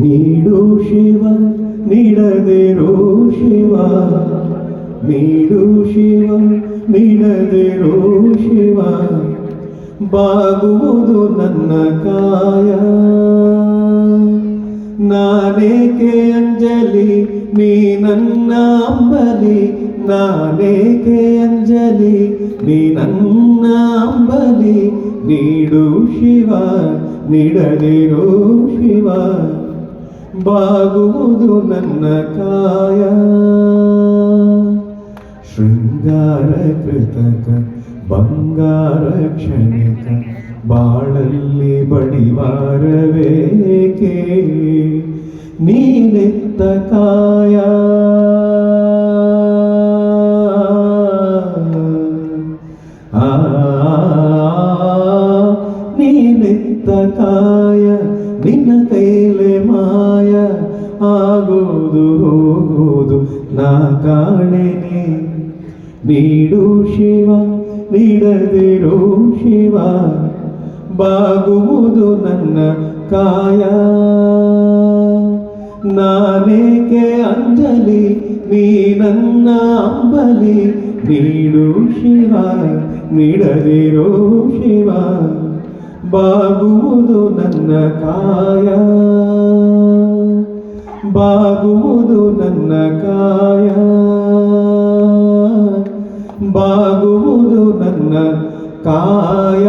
ನೀಡು ಶಿವ ನೀಡದಿರು ಶಿವ, ನೀಡು ಶಿವ ನೀಡದಿರು ಶಿವ, ಬಾಗುವುದು ನನ್ನ ಕಾಯ. ನಾನೇಕೆ ಅಂಜಲಿ ನೀ ನನ್ನ ಅಂಬಲಿ, ನಾನೇಕೆ ಅಂಜಲಿ ನೀ ನನ್ನ ಅಂಬಲಿ, ನೀಡು ಶಿವ ನೀಡದಿರು ಶಿವ, ಬಾಗುವುದು ನನ್ನ ಕಾಯ. ಶೃಂಗಾರ ಕೃತಕ ಬಂಗಾರ ಕ್ಷಣಿಕ, ಬಾಳಲ್ಲಿ ಬಡಿವಾರವೇಕೆ ನೀನೆತ್ತ ಕಾಯ. ನೀನೆತ್ತ ಕಾಯ, ನಿನ್ನ ಕೈಲೆ ಮಾಯ, ಆಗೋದು ಹೋಗೋದು ನಾ ಕಾಣೆನೆ. ನೀಡು ಶಿವ ನೀಡದಿರು ಶಿವ, ಬಾಗುವುದು ನನ್ನ ಕಾಯ. ನಾನೇಕೆ ಅಂಜಲಿ ನೀ ನನ್ನ ಅಂಬಲಿ, ನೀಡು ಶಿವ ನೀಡದಿರು ಶಿವ, ಬಾಗುವುದು ನನ್ನ ಕಾಯ. ಬಾಗುವುದು ನನ್ನ ಕಾಯ, ಬಾಗುವುದು ನನ್ನ ಕಾಯ.